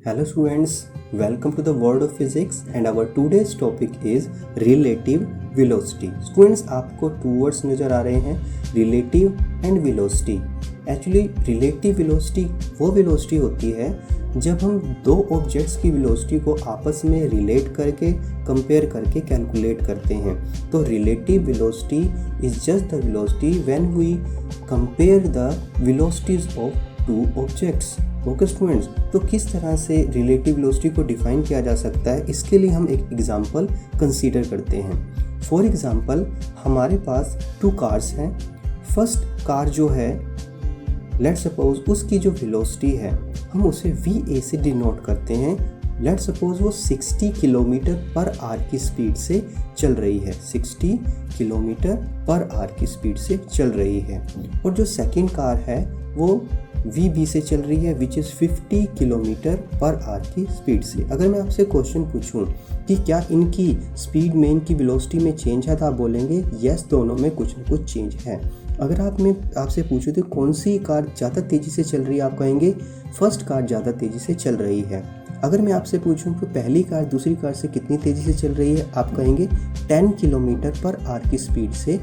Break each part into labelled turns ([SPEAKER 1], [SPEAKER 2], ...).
[SPEAKER 1] Hello students, welcome to the world of physics and our today's topic is relative velocity. Students आपको two words नज़र आ रहे हैं relative and velocity. Actually relative velocity वो velocity होती है जब हम दो ऑब्जेक्ट्स की वेलोसिटी को आपस में रिलेट करके कंपेयर करके कैलकुलेट करते हैं. तो relative velocity is just the velocity when we compare the velocities of two objects. Okay students, तो किस तरह से रिलेटिव वेलोसिटी को डिफाइन किया जा सकता है, इसके लिए हम एक एग्जांपल कंसीडर करते हैं. फॉर एग्जांपल हमारे पास टू कार्स हैं. फर्स्ट कार जो है, लेट्स सपोज उसकी जो वेलोसिटी है हम उसे VA से डिनोट करते हैं. लेट्स सपोज वो 60 किलोमीटर पर आवर की स्पीड से चल रही है. 60 किलोमीटर पर आवर की स्पीड से चल रही है. और जो सेकंड कार है वो VB से चल रही है which is 50 kilometre per our की स्पीड से. अगर मैं आपसे क्वेश्चन पूछूं कि क्या इनकी स्पीड में इनकी वेलोसिटी में चेंज है, तो आप बोलेंगे यस, दोनों में कुछ न कुछ चेंज है. अगर आपसे पूछूं तो कौन सी कार ज़्यादा तेज़ी से चल रही है, आप कहेंगे फर्स्ट कार ज़्यादा तेज़ी से चल रही है. अगर मैं आपसे पूछूं कि पहली कार दूसरी कार से कितनी तेज़ी से चल रही है, आप कहेंगे 10 किलोमीटर पर आवर की स्पीड से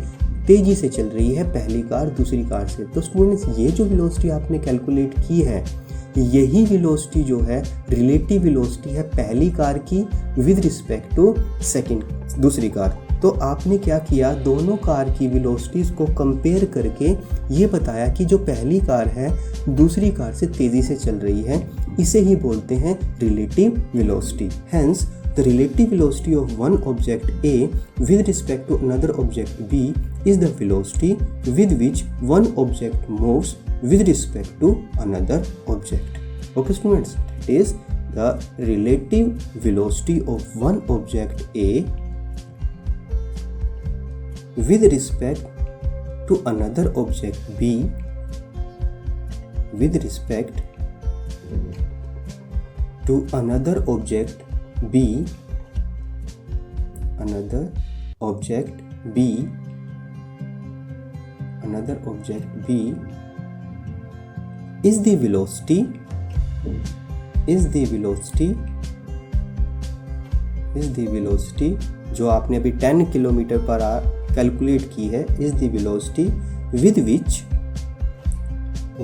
[SPEAKER 1] तेज़ी से चल रही है पहली कार दूसरी कार से. तो स्टूडेंट्स ये जो वेलोसिटी आपने कैलकुलेट की है, यही वेलोसिटी जो है रिलेटिव वेलोसिटी है पहली कार की विद रिस्पेक्ट टू दूसरी कार. तो आपने क्या किया, दोनों कार की वेलोसिटीज़ को कंपेयर करके ये बताया कि जो पहली कार है दूसरी कार से तेज़ी से चल रही है. इसे ही बोलते हैं relative velocity. Hence the relative velocity of one object A with respect to another object B is the velocity with which one object moves with respect to another object. Okay students, that is the relative velocity of one object A with respect to another object B with respect to another object B, another object B is the velocity जो आपने अभी 10 kilometre per our calculate की है, is the velocity with which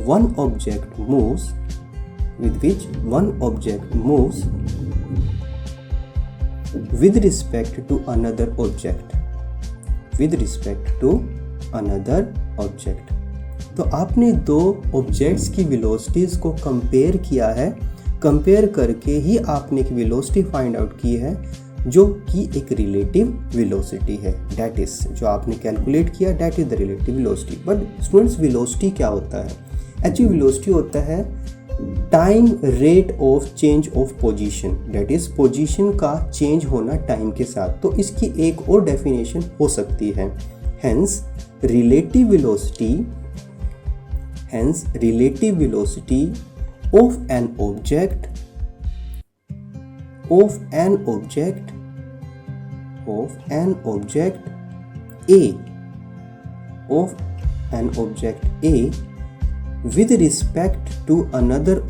[SPEAKER 1] one object moves with respect to another object. तो आपने दो objects की velocities को कंपेयर किया है. कंपेयर करके ही आपने एक वेलोसिटी फाइंड आउट की है जो कि एक रिलेटिव वेलोसिटी है. दैट इज जो आपने कैलकुलेट किया, that is the relative velocity. But students velocity क्या होता है? एक्चुअली वेलोसिटी होता है time rate of change of position. That is position का चेंज होना टाइम के साथ. तो इसकी एक और डेफिनेशन हो सकती है. Hence relative velocity of an object A with respect to another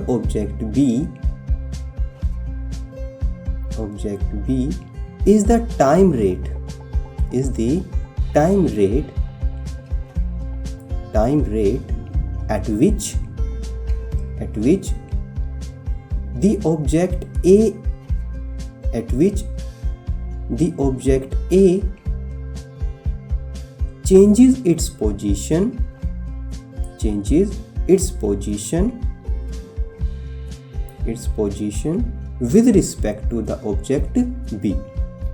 [SPEAKER 1] object B is the time rate at which the object A changes its position with respect to the object B.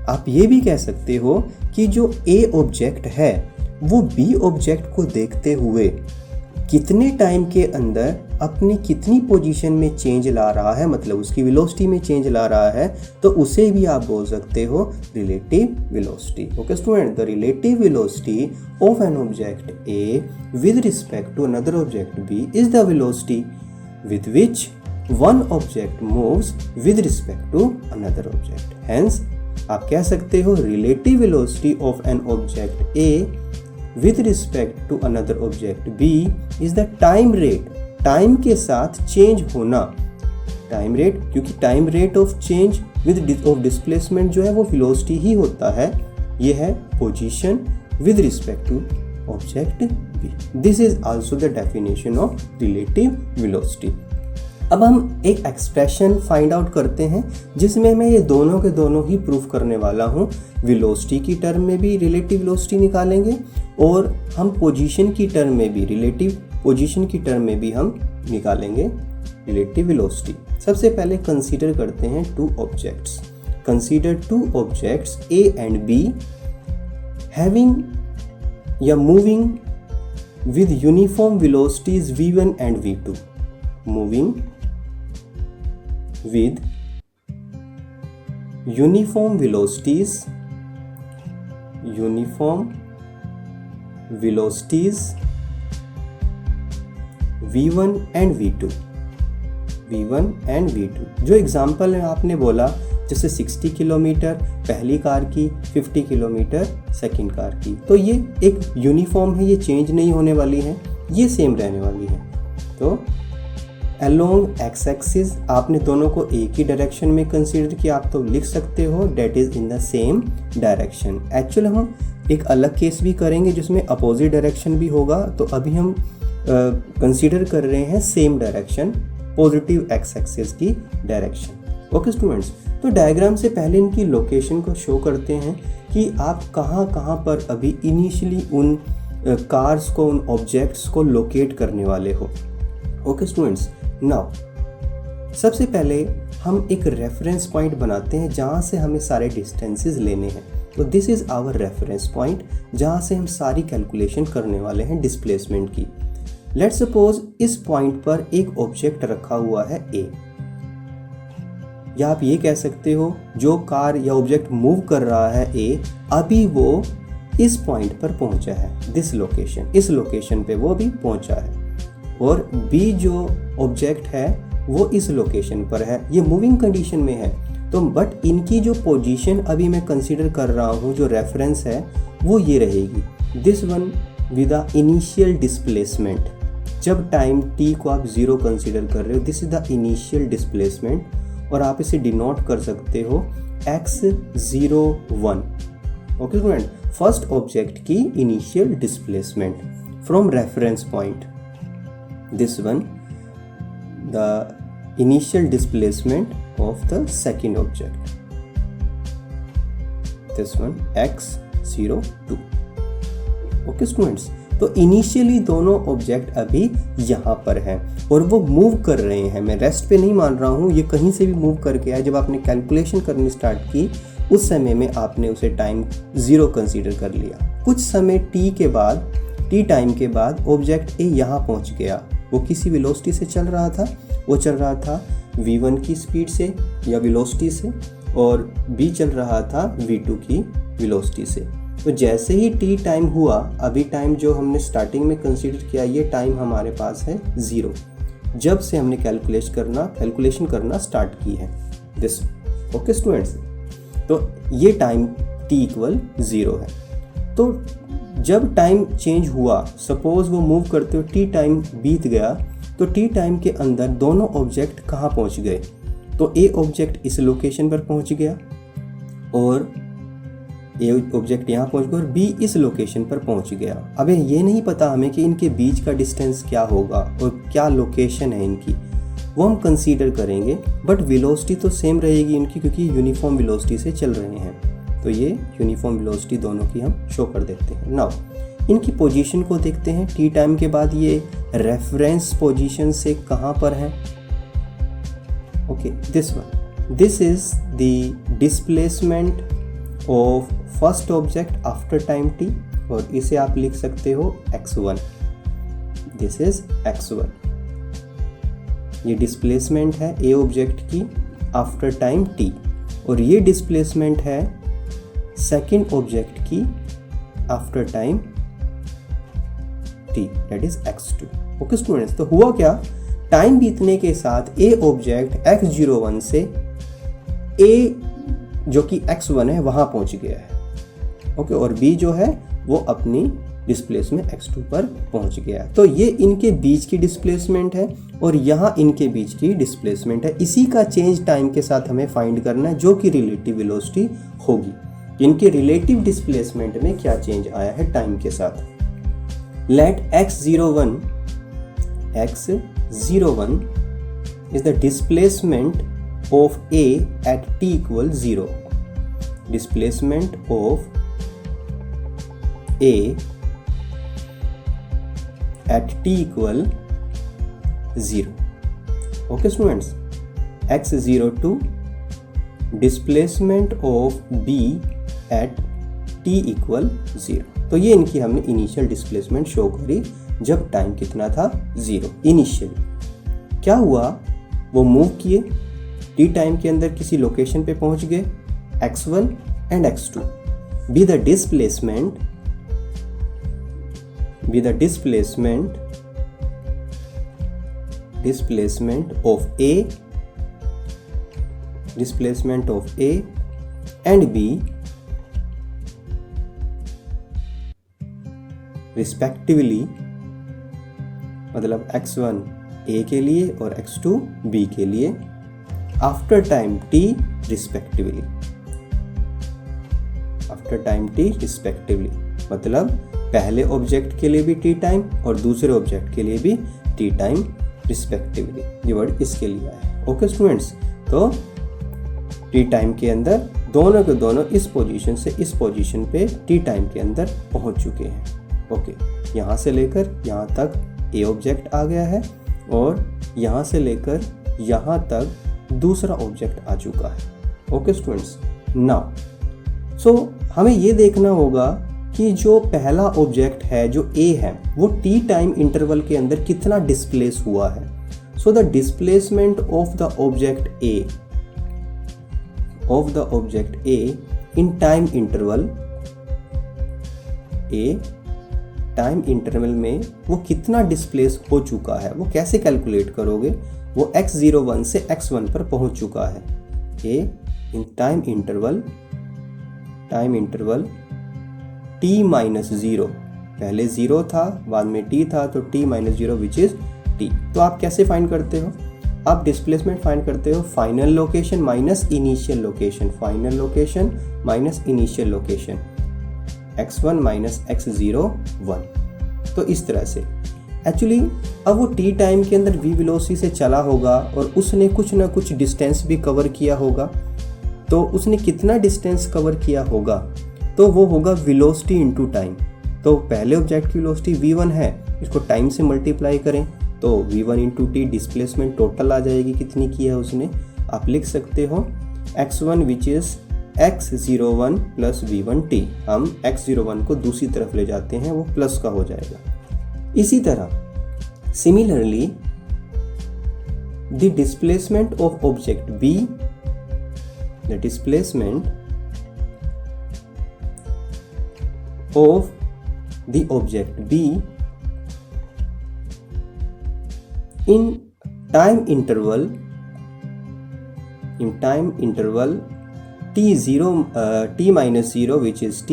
[SPEAKER 1] आप ये भी कह सकते हो कि जो A object है वो B ऑब्जेक्ट को देखते हुए कितने टाइम के अंदर अपनी कितनी पोजीशन में चेंज ला रहा है, मतलब उसकी वेलोसिटी में चेंज ला रहा है, तो उसे भी आप बोल सकते हो relative velocity. Okay student, the relative velocity of an object A with respect to another object B is the velocity with which one object moves with respect to another object. Hence आप कह सकते हो relative velocity of an object A with respect to another object. B is the time rate, time के साथ change होना, time rate, क्योंकि time rate of change with of displacement जो है वो वेलोसिटी ही होता है, ये है position with respect to object B. This is also the definition of relative velocity. अब हम एक एक्सप्रेशन फाइंड आउट करते हैं जिसमें मैं ये दोनों के दोनों ही प्रूफ करने वाला हूँ. वेलोसिटी की टर्म में भी रिलेटिव वेलोसिटी निकालेंगे और हम पोजीशन की टर्म में भी, रिलेटिव पोजीशन की टर्म में भी हम निकालेंगे रिलेटिव वेलोसिटी. सबसे पहले कंसीडर करते हैं two objects. Consider two objects A and B having या moving with uniform velocities V1 and V2. Moving with uniform velocities v1 and v2. जो एग्जाम्पल है आपने बोला, जैसे 60 किलोमीटर पहली कार की, 50 किलोमीटर सेकंड कार की, तो ये एक यूनिफॉर्म है, ये चेंज नहीं होने वाली है, ये सेम रहने वाली है. तो अलोंग एक्स एक्सिस आपने दोनों को एक ही डायरेक्शन में कंसीडर किया, आप तो लिख सकते हो that is in the same direction. Actual हम एक अलग केस भी करेंगे जिसमें अपोजिट डायरेक्शन भी होगा, तो अभी हम कंसीडर कर रहे हैं same direction, positive X axis की डायरेक्शन. ओके स्टूडेंट्स, तो डायग्राम से पहले इनकी लोकेशन को शो करते हैं कि आप कहाँ कहाँ पर अभी इनिशियली उन कार्स को, उन ऑब्जेक्ट्स को लोकेट करने वाले हो. ओके स्टूडेंट्स, नाउ सबसे पहले हम एक रेफरेंस पॉइंट बनाते हैं जहाँ से हमें सारे डिस्टेंसेस लेने हैं. तो this is our reference point जहाँ से हम सारी कैलकुलेशन करने वाले हैं डिस्प्लेसमेंट की. लेट्स सपोज इस पॉइंट पर एक ऑब्जेक्ट रखा हुआ है A, या आप ये कह सकते हो जो कार या ऑब्जेक्ट मूव कर रहा है A, अभी वो इस पॉइंट पर पहुंचा है, दिस लोकेशन, इस लोकेशन पे वो भी पहुंचा है, और B जो ऑब्जेक्ट है वो इस लोकेशन पर है, ये मूविंग कंडीशन में है. तो बट इनकी जो पोजीशन अभी मैं कंसीडर कर रहा हूँ, जो रेफरेंस है वो ये रहेगी, this one with the initial displacement. जब टाइम t को आप 0 कंसीडर कर रहे हो, this is the initial displacement, और आप इसे डिनोट कर सकते हो x01. Okay student, first object की initial displacement from reference point, this one the initial displacement of the second object, this one x02. Okay students, तो इनिशियली दोनों object अभी यहाँ पर हैं और वो मूव कर रहे हैं. मैं रेस्ट पे नहीं मान रहा हूँ, ये कहीं से भी मूव करके आए. जब आपने कैलकुलेशन करनी स्टार्ट की उस समय में आपने उसे टाइम 0 कंसीडर कर लिया. कुछ समय t टाइम के बाद ऑब्जेक्ट A यहाँ पहुँच गया. वो किसी वेलोसिटी से चल रहा था, वो चल रहा था v1 की स्पीड से या वेलोसिटी से, और B चल रहा था v2 की वेलोसिटी से. तो जैसे ही t टाइम हुआ, अभी टाइम जो हमने स्टार्टिंग में कंसीडर किया, ये टाइम हमारे पास है 0, जब से हमने कैलकुलेशन करना स्टार्ट की है दिस. ओके स्टूडेंट्स, तो ये टाइम t इक्वल 0 है. तो जब टाइम चेंज हुआ, सपोज वो मूव करते हुए t टाइम बीत गया, तो t टाइम के अंदर दोनों ऑब्जेक्ट कहाँ पहुँच गए? तो A ऑब्जेक्ट इस लोकेशन पर पहुँच गया और A ऑब्जेक्ट यहाँ पहुँच गया और B इस लोकेशन पर पहुँच गया. अब ये नहीं पता हमें कि इनके बीच का डिस्टेंस क्या होगा और क्या लोकेशन है इनकी, वो हम कंसीडर करेंगे, बट वेलोसिटी तो सेम रहेगी इनकी, क्योंकि यूनिफॉर्म वेलोसिटी से चल रहे हैं. तो ये यूनिफॉर्म वेलोसिटी दोनों की हम शो कर देते हैं. नाउ इनकी पोजीशन को देखते हैं. t टाइम के बाद ये रेफरेंस पोजीशन से कहाँ पर है? Okay, this one, this is the displacement of first object after time t, और इसे आप लिख सकते हो x1. This is x1. ये डिस्प्लेसमेंट है A ऑब्जेक्ट की आफ्टर टाइम t, और ये डिस्प्लेसमेंट है सेकेंड ऑब्जेक्ट की after time t, that is x2. Okay students, तो हुआ क्या? टाइम बीतने के साथ A ऑब्जेक्ट x01 से A जो कि x1 है वहां पहुंच गया है. ओके, और B जो है वो अपनी डिस्प्लेसमेंट x2 पर पहुंच गया। तो ये इनके बीच की डिस्प्लेसमेंट है और यहाँ इनके बीच की डिस्प्लेसमेंट है। इसी का चेंज टाइम के साथ हमें फाइंड करना है, जो कि रिलेटिव वेलोसिटी होगी। इनके रिलेटिव डिस्प्लेसमेंट में क्या चेंज आया है टाइम के साथ। Let x01 is the displacement of A at t equal 0. Displacement of A at t equal 0. Okay students, x02 displacement of B at t equal 0. तो ये इनकी हमने इनिशियल डिस्प्लेसमेंट शो करी जब टाइम कितना था 0 इनिशियली। क्या हुआ, वो मूव किए, टी टाइम के अंदर किसी लोकेशन पे पहुंच गए, x1 and x2 be the displacement of A and B respectively, मतलब x1 A के लिए और x2 B के लिए आफ्टर टाइम t रिस्पेक्टिवली, मतलब पहले ऑब्जेक्ट के लिए भी टी टाइम और दूसरे ऑब्जेक्ट के लिए भी टी टाइम रिस्पेक्टिवली। ये वर्ड इसके लिए आया। ओके स्टूडेंट्स, तो टी टाइम के अंदर दोनों के दोनों इस पोजीशन से इस पोजीशन पे टी टाइम के अंदर पहुंच चुके हैं। ओके, यहाँ से लेकर यहाँ तक ए ऑब्जेक्ट आ गया है और यहाँ से लेकर यहाँ तक दूसरा ऑब्जेक्ट आ चुका है। ओके स्टूडेंट्स, नाउ सो हमें ये देखना होगा कि जो पहला ऑब्जेक्ट है जो ए है वो टी टाइम इंटरवल के अंदर कितना डिस्प्लेस हुआ है। So the displacement of the object A in time interval में वो कितना डिस्प्लेस हो चुका है, वो कैसे कैलकुलेट करोगे। वो x01 से x1 पर पहुंच चुका है। A in time interval t minus 0, पहले 0 था बाद में t था तो t minus 0 which is t। तो आप कैसे फाइंड करते हो, आप डिस्प्लेसमेंट फाइंड करते हो final location minus initial location, x1 minus x01। तो इस तरह से एक्चुअली अब वो टी टाइम के अंदर v वेलोसिटी से चला होगा और उसने कुछ ना कुछ डिस्टेंस भी कवर किया होगा। तो उसने कितना डिस्टेंस कवर किया होगा, तो वो होगा वेलोसिटी इनटू टाइम। तो पहले ऑब्जेक्ट की वेलोसिटी v1 है, इसको टाइम से मल्टीप्लाई करें तो v1 into T displacement total आ जाएगी कितनी की है उसने। आप लिख सकते हो x1 which is x01 plus v1t। हम x01 को दूसरी तरफ ले जाते हैं, वो प्लस का हो जाएगा। इसी तरह similarly the displacement of object b, the displacement of the object b in time interval t minus 0 which is t।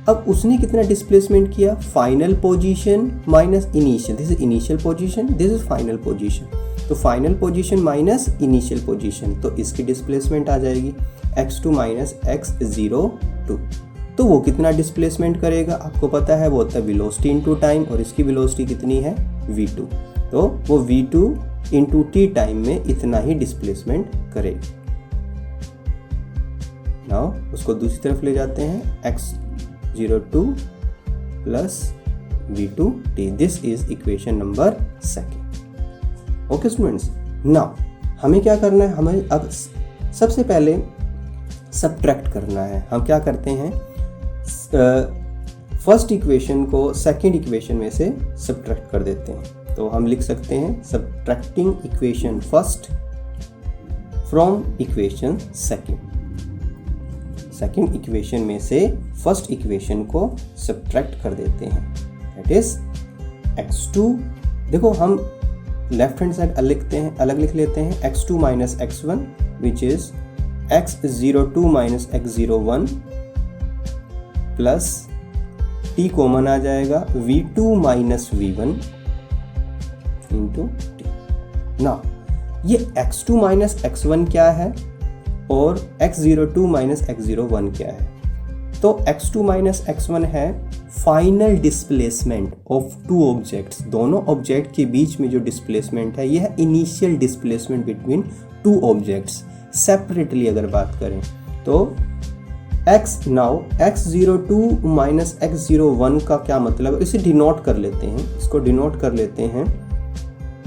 [SPEAKER 1] अब उसने कितना डिस्प्लेसमेंट किया, final position minus initial, this is initial position, this is final position. तो final position minus initial position, तो इसकी displacement आ जाएगी x2 minus x02। तो वो कितना डिस्प्लेसमेंट करेगा, आपको पता है वो होता है वेलोसिटी इनटू टाइम और इसकी वेलोसिटी कितनी है v2। तो वो v2 इंटू टी टाइम में इतना ही डिस्प्लेसमेंट करेगी। नाउ उसको दूसरी तरफ ले जाते हैं x02 plus v2t। This is equation number 2। Okay students, now हमें क्या करना है, हमें अब सबसे पहले सब्ट्रैक्ट करना है। हम क्या करते हैं, फर्स्ट इक्वेशन को सेकंड इक्वेशन में से सब्ट्रैक्ट कर देते हैं। तो हम लिख सकते हैं subtracting equation first from equation second equation में से फर्स्ट इक्वेशन को सब्ट्रैक्ट कर देते हैं। दैट इज x2, देखो हम लेफ्ट हैंड साइड अलग लिख लेते हैं x2 minus x1 which is x02 minus x01 plus t common आ जाएगा, v2 minus v1 into T. ना ये x2 माइनस x1 क्या है और x02 माइनस x01 क्या है? तो x2 माइनस x1 है final displacement of two objects. दोनों ऑब्जेक्ट के बीच में जो डिस्प्लेसमेंट है यह है initial displacement between two objects. Separately अगर बात करें तो x02 माइनस x01 का क्या मतलब है, इसे डिनोट कर लेते हैं, इसको डिनोट कर लेते हैं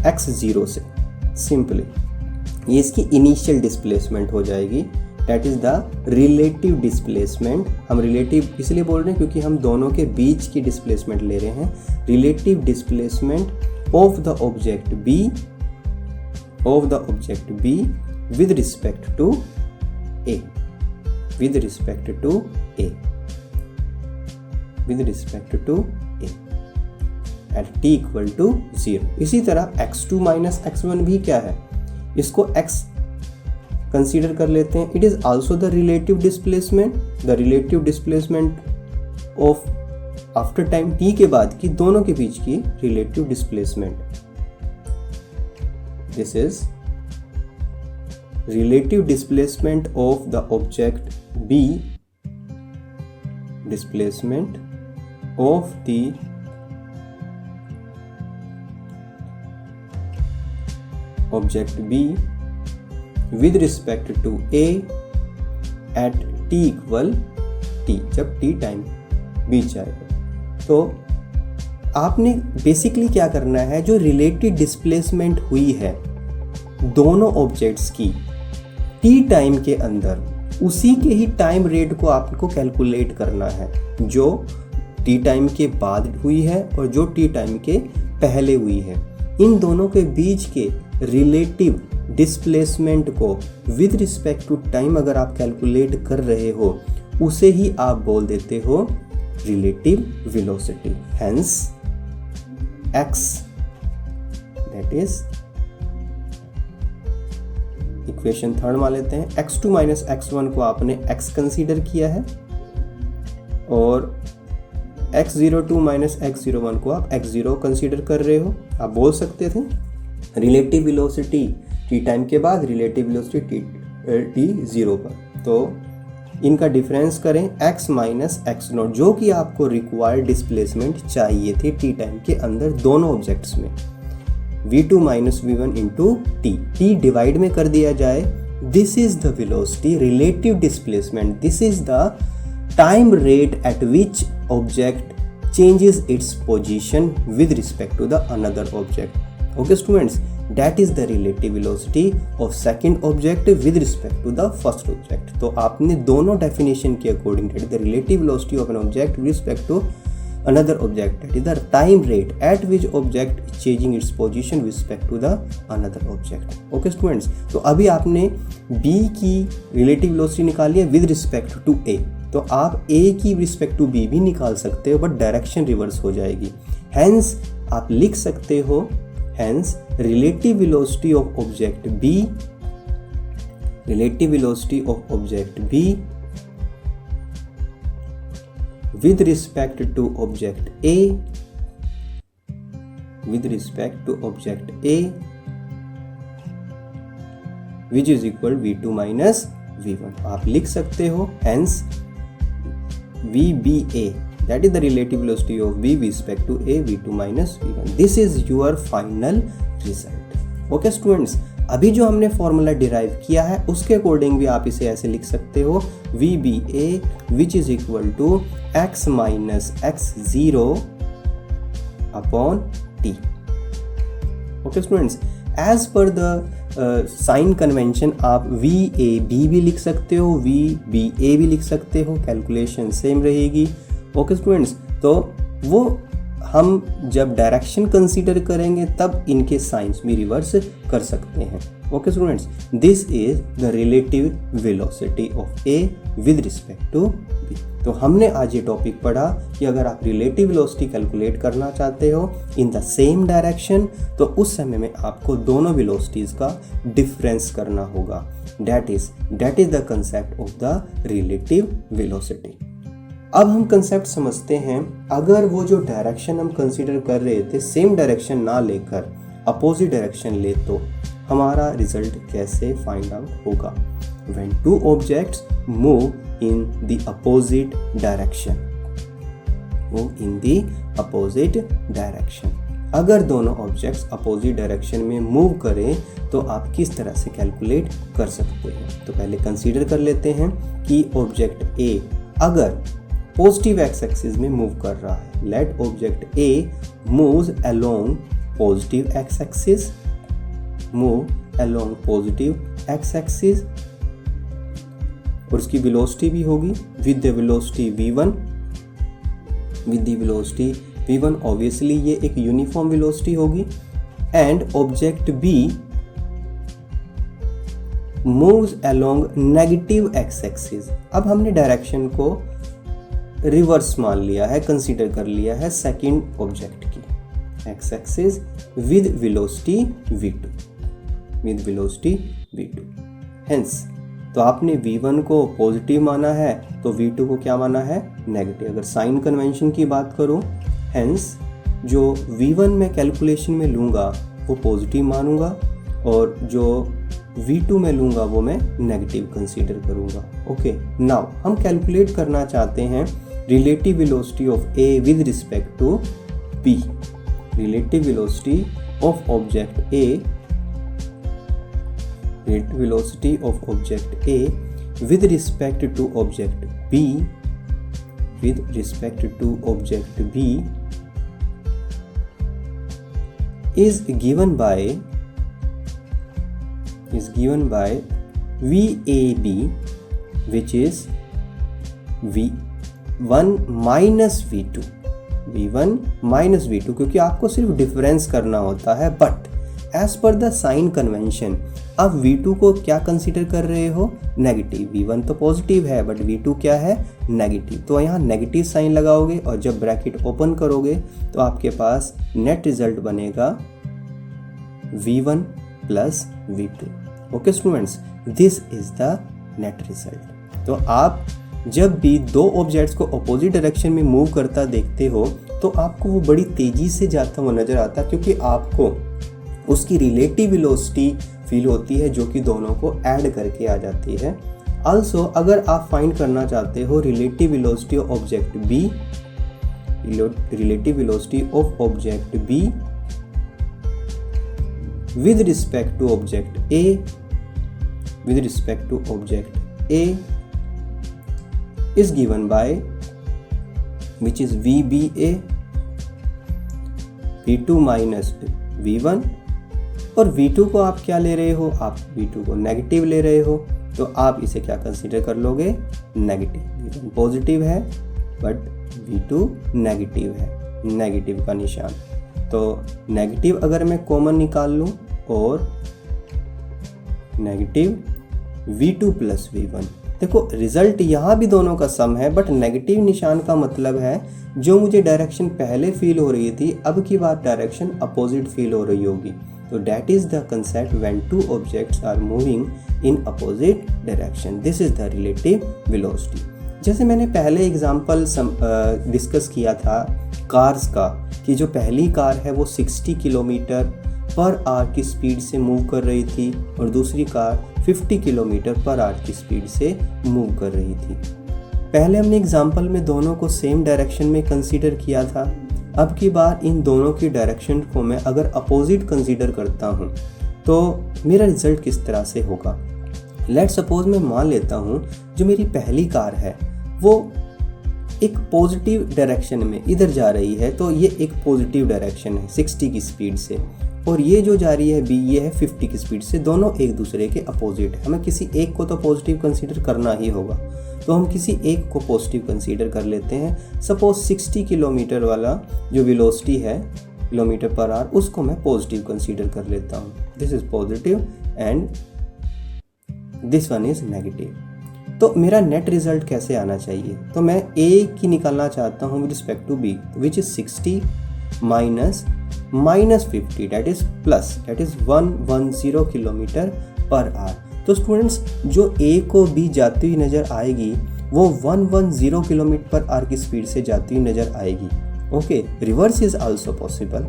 [SPEAKER 1] x0 से। सिंपली ये इसकी इनिशियल डिस्प्लेसमेंट हो जाएगी, that is the relative displacement. हम रिलेटिव इसलिए बोल रहे हैं क्योंकि हम दोनों के बीच की डिस्प्लेसमेंट ले रहे हैं। Relative displacement of the object B with respect to A at t equal to 0। इसी तरह x2 माइनस x1 भी क्या है, इसको x कंसीडर कर लेते हैं। It is also the relative displacement of after time t के बाद की दोनों के बीच की relative displacement. This is relative displacement of the object B, displacement of the object B with respect to A at t equal t, जब t time बीत जाएगा। तो आपने बेसिकली क्या करना है, जो रिलेटिव डिस्प्लेसमेंट हुई है दोनों ऑब्जेक्ट्स की टी टाइम के अंदर, उसी के ही टाइम रेट को आपको कैलकुलेट करना है, जो टी टाइम के बाद हुई है और जो टी टाइम के पहले हुई है। इन दोनों के बीच के रिलेटिव डिस्प्लेसमेंट को विद रिस्पेक्ट टू टाइम अगर आप कैलकुलेट कर रहे हो, उसे ही आप बोल देते हो relative velocity. Hence x, that is equation third मान लेते हैं। x2 माइनस x1 को आपने x कंसीडर किया है और x02 माइनस x01 को आप x0 कंसीडर कर रहे हो। आप बोल सकते थे रिलेटिव वेलोसिटी टी टाइम के बाद, रिलेटिव वेलोसिटी टी जीरो पर। तो इनका डिफरेंस करें x माइनस x0, जो कि आपको रिक्वायर्ड डिस्प्लेसमेंट चाहिए थी टी टाइम के अंदर दोनों ऑब्जेक्ट्स में। v2 minus v1 into T divide में कर दिया जाए। This is the velocity, relative displacement, this is the time rate at which object changes its position with respect to the another object. Okay students, that is the relative velocity of second object with respect to the first object. तो आपने दोनों definition के according that is the relative velocity of an object with respect to another object, that is the time rate at which object is changing its position with respect to the another object. Okay students, तो अभी आपने B की relative velocity निकाली है with respect to A, तो आप A की respect to B भी निकाल सकते हो, बट डायरेक्शन रिवर्स हो जाएगी। हेंस आप लिख सकते हो, hence relative velocity of object B, relative velocity of object B with respect to object A, with respect to object A which is equal V2 minus V1। आप लिख सकते हो hence VBA, that is the relative velocity of B with respect to A, V2 minus V1. This is your final result. Okay students, अभी जो हमने formula derive किया है उसके अकॉर्डिंग भी आप इसे ऐसे लिख सकते हो, VBA which is equal to x minus x0 upon t. Okay students, as per the sign convention आप VAB भी लिख सकते हो, VBA भी लिख सकते हो, कैलकुलेशन सेम रहेगी। ओके स्टूडेंट्स, तो वो हम जब डायरेक्शन कंसीडर करेंगे तब इनके साइंस भी रिवर्स कर सकते हैं। Okay students, this is the relative velocity of A with respect to B। तो हमने आज ये टॉपिक पढ़ा कि अगर आप रिलेटिव वेलोसिटी कैलकुलेट करना चाहते हो इन द सेम डायरेक्शन, तो उस समय में आपको दोनों वेलोसिटीज का डिफरेंस करना होगा। That is the concept of the relative velocity. अब हम कंसेप्ट समझते हैं। अगर वो जो डायरेक्शन हम कंसीडर कर रहे थे सेम डायरेक्शन ना लेकर अपोजिट डायरेक्शन ले तो हमारा रिजल्ट कैसे फाइंड आउट होगा। When two objects move in the opposite direction, अगर दोनों ऑब्जेक्ट्स अपोजिट डायरेक्शन में मूव करें तो आप किस तरह से कैलकुलेट कर सकते हैं। तो पहले कंसीडर कर लेते हैं कि ऑब्जेक्ट ए अगर पॉजिटिव एक्स एक्सिस में मूव कर रहा है, let object A moves along positive X axis, और उसकी वेलोसिटी भी होगी with the velocity v1, obviously ये एक यूनिफॉर्म वेलोसिटी होगी। And object B moves along negative X axis. अब हमने डायरेक्शन को रिवर्स मान लिया है, कंसीडर कर लिया है सेकंड ऑब्जेक्ट की x axis with velocity v2। Hence तो आपने v1 को पॉजिटिव माना है तो v2 को क्या माना है, नेगेटिव। अगर साइन कन्वेंशन की बात करूं, हेंस जो v1 में कैलकुलेशन में लूँगा वो पॉजिटिव मानूंगा और जो v2 में लूँगा वो मैं नेगेटिव कंसीडर करूँगा। ओके, नाउ हम कैलकुलेट करना चाहते हैं relative velocity of A with respect to b। Relative velocity of object A with respect to object B is given by VAB, which is V1 minus V2, क्योंकि आपको सिर्फ difference करना होता है। But as per the sign convention अब V2 को क्या consider कर रहे हो, नेगेटिव। V1 तो पॉजिटिव है बट V2 क्या है, नेगेटिव। तो यहाँ नेगेटिव साइन लगाओगे और जब ब्रैकेट ओपन करोगे तो आपके पास नेट रिजल्ट बनेगा V1 plus V2। Okay students, this is the net result. तो आप जब भी दो ऑब्जेक्ट्स को अपोजिट डायरेक्शन में मूव करता देखते हो तो आपको वो बड़ी तेजी से जाता हुआ नजर आता है, क्योंकि आपको उसकी रिलेटिव वेलोसिटी फील होती है जो कि दोनों को ऐड करके आ जाती है। आल्सो अगर आप फाइंड करना चाहते हो relative velocity of object B with respect to object A is given by which is VBA V2 minus V1, और V2 को आप क्या ले रहे हो, आप V2 को नेगेटिव ले रहे हो तो आप इसे क्या कंसीडर कर लोगे, नेगेटिव। V1 पॉजिटिव है बट V2 नेगेटिव है, नेगेटिव का निशान। तो नेगेटिव अगर मैं कॉमन निकाल लूँ और नेगेटिव V2 प्लस V1, देखो रिजल्ट यहाँ भी दोनों का सम है बट नेगेटिव निशान का मतलब है जो मुझे डायरेक्शन पहले फील हो रही थी अब की बार डायरेक्शन अपोजिट फील हो रही होगी। तो that is the concept when two objects are moving in opposite direction, this is the relative velocity. जैसे मैंने पहले एग्जांपल डिस्कस किया था कार्स का, कि जो पहली कार है वो 60 किलोमीटर पर आवर की स्पीड से मूव कर रही थी और दूसरी कार 50 किलोमीटर पर आवर की स्पीड से मूव कर रही थी। पहले हमने एग्जाम्पल में दोनों को सेम डायरेक्शन में कंसीडर किया था। अब की बार इन दोनों की डायरेक्शन को मैं अगर अपोजिट कंसीडर करता हूँ तो मेरा रिजल्ट किस तरह से होगा। लेट सपोज मैं मान लेता हूँ जो मेरी पहली कार है वो एक पॉजिटिव डायरेक्शन में इधर जा रही है, तो ये एक पॉजिटिव डायरेक्शन है 60 की स्पीड से, और ये जो जा रही है बी ये है 50 की स्पीड से। दोनों एक दूसरे के अपोजिट है, हमें किसी एक को तो पॉजिटिव कंसीडर करना ही होगा, तो हम किसी एक को पॉजिटिव कंसीडर कर लेते हैं। सपोज 60 किलोमीटर वाला जो वेलोसिटी है किलोमीटर पर आवर उसको मैं पॉजिटिव कंसीडर कर लेता हूँ, this is positive and this one is negative. तो मेरा नेट रिजल्ट कैसे आना चाहिए, तो मैं ए की निकालना चाहता हूँ with respect to B, which is 60 minus -50 that is plus, that is 110 kilometre per hour. तो स्टूडेंट्स जो ए को बी जाती हुई नज़र आएगी वो 110 किलोमीटर पर आवर की स्पीड से जाती हुई नजर आएगी। Okay, reverse is also possible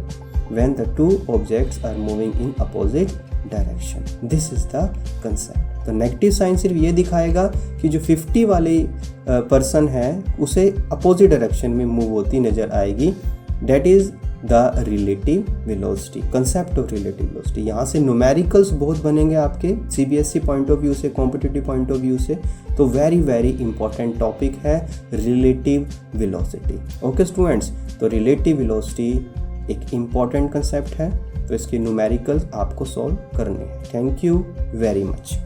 [SPEAKER 1] when the two objects are moving in opposite direction. This is the concept. तो नेगेटिव साइन सिर्फ ये दिखाएगा कि जो 50 वाली पर्सन है उसे अपोजिट डायरेक्शन में मूव होती नजर आएगी। That is the relative velocity, concept of relative velocity. यहाँ से न्यूमेरिकल्स बहुत बनेंगे आपके सीबीएसई पॉइंट ऑफ व्यू से, कॉम्पिटिटिव पॉइंट ऑफ व्यू से। तो वेरी वेरी इंपॉर्टेंट टॉपिक है रिलेटिव वेलोसिटी। ओके स्टूडेंट्स, तो रिलेटिव वेलोसिटी एक इम्पॉर्टेंट कंसेप्ट है, तो इसके न्यूमेरिकल्स आपको सॉल्व करने हैं। Thank you very much.